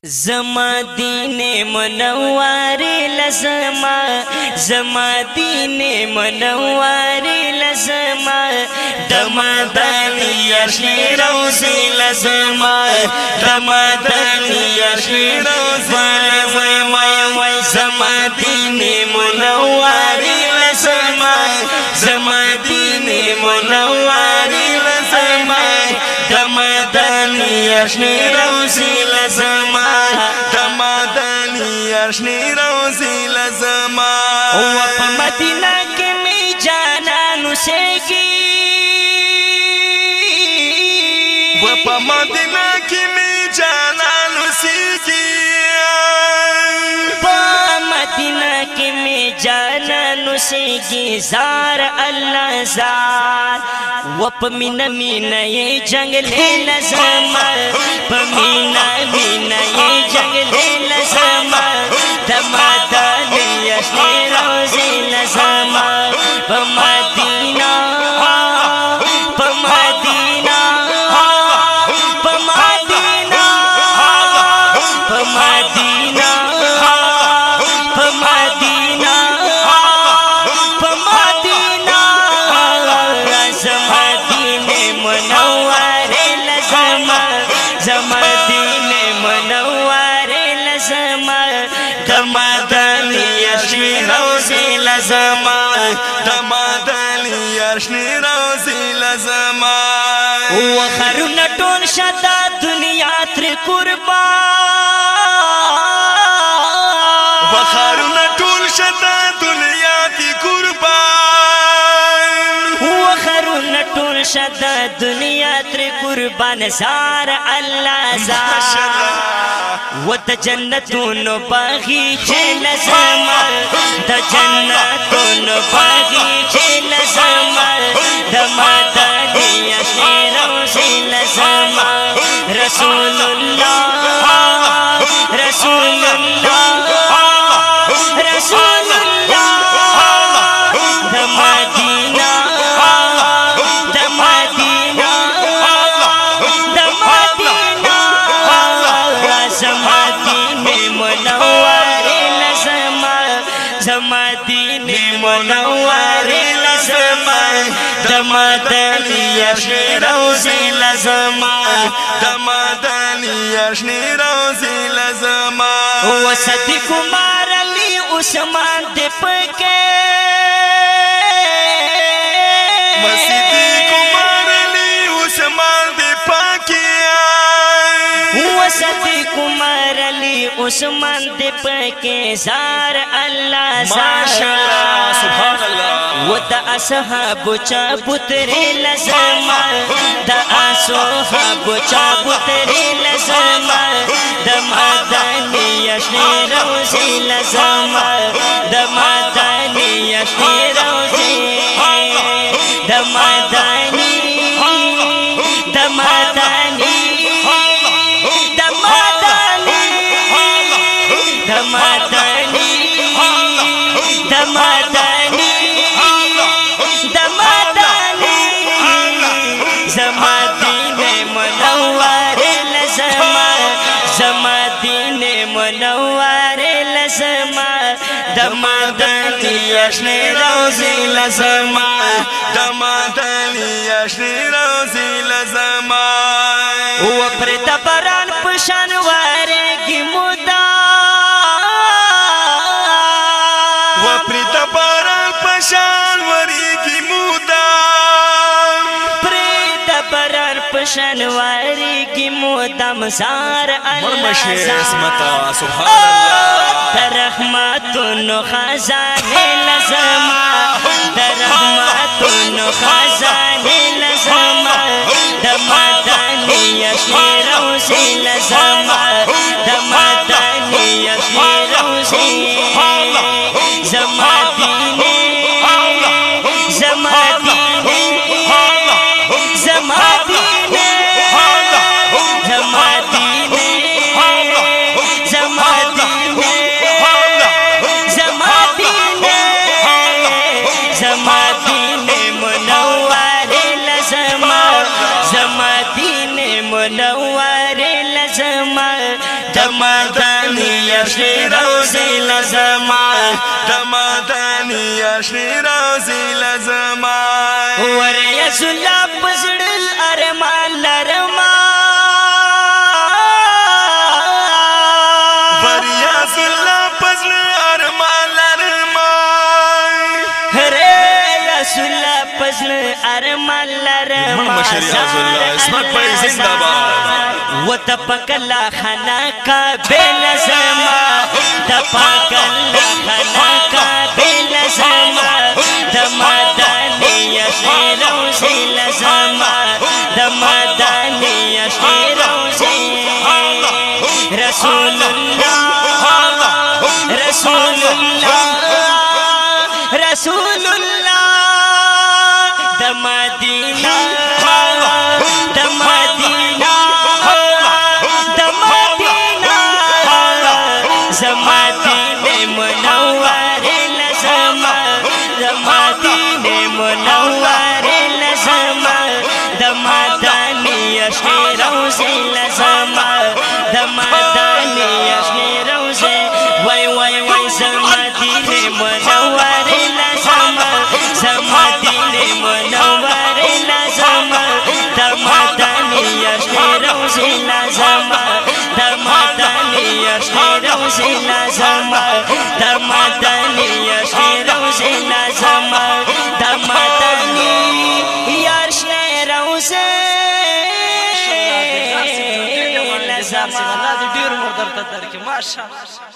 ज़मा दीने मनवारे लज़मा, ज़मा दीने मनवारे लज़मा, दमादानी अशरोज़े लज़मा, दमादानी अशरोज़े लज़मा, ज़मा दीने मनवारे लज़मा, ज़मा दीने मनवारे लज़मा, दमादानी अशरोज़े लज़मा, दमादानी अशरोज़े लज़मा। वप मदीना के में जाना नुसेगी, वप मदीना के में जाना नुसेगी, मदीना के में जाना नुसेगी ज़ार अल्लाह ज़ार। वप मीना मीना ये जंगले लज़मा, पमीना मीना ये जंगले लज़मा, दमादानी अशरोज़े लज़मा, पमदीना पमदीना पमदीना पमदीना पमदीना पमदीना, ज़मा दीने मनवारे लज़मा, ज़मा दीने मनवारे लज़मा, दमादानी अशरोज़े लज़मा, दमादानी अशरोज़े लज़मा। वखरुन टोल शदा दुनिया त्र कुर्बान, वखरुन टोल शदा दुनिया त्र कुर्बान, वखरुन टोल शदा दुनिया त्र कुर्बान, ज़ार अल्लाह ज़ार। वो द जन्नतून बागीचे लज़मा, द जन्नतून बागीचे लज़मा, दमादानी अशरोज़े लज़मा, रसूलुल्लाह रसूलुल्लाह रसूलुल्लाह, दमदीना दमदीना दमदीना, ज़मा दीने मनवारे लज़मा, ज़मा दीने मनवारे लज़मा, दमादानी अशरोज़े लज़मा, दमादानी अशरोज़े लज़मा। वसत कुमार अली उस्मान दे पके, वसत कुमार अली उस्मान दे पके, वसत कुमार अली उस्मान दे पके, ज़ार अल्लाह माशाअल्लाह सुभान अल्लाह। वो द असहाब चाबुतरे लज़मा, द असहाब चाबुतरे लज़मा, दमादानी अशरोज़े लज़मा, दमादानी अशरोज़े दमादानी दमादानी दमादानी दमादानी दमादानी दमादानी, ज़मा दीने मनवारे लज़मा, ज़मा दीने मनवारे लज़मा, दमादानी अशरोज़े लज़मा, दमादानी अशरोज़े लज़मा। वपर दबरान पशान वारे की मुदा, वपर दबरान पशान वारे की मुदा, दबरान पशान वारे की मुदा, ज़ार अल्लाह रहमतुन खज़ाने लज़मा, रहमतुन खज़ाने लज़मा, दमादानी अशरोज़े लज़मा, दमादानी अशरोज़े, ज़मा दीने ज़मा दीने ज़मा दीने ज़मा दीने ज़मा दीने ज़मा दीने ज़मा दीने मनवारे लज़मा, ज़मा दीने मनवारे लज़मा, دمدانی یشی روزی لزما دمدانی یشی روزی لزما وريس الله بزر الأرمان لرما وريس الله بزر الأرمان لرما ريس الله بزر الأرمان لرما مشرياز الله اسمت بھائی زندہ باد وتپک الله خلاقا بلا زما تپک الله خلاقا بلا زما دمدانی یشی روزی لزما دمدانی یشی روزی رسول الله رسول الله رسول الله دمدینہ دمدینہ دمدینہ زمدین منور لزما زمدین منور لزما دمدانی یشی روزی لزما دمدانی یشی روزی وای وای وای زمدین منور لزما زمدین منور لزما دمدانی یشی روزی لزما دمدانی یشی روزی لزما دمدانی یشی روزی لزما دمدانی یشی روزی لزما الله دې ډیر مردر ته درکې ماشاءالله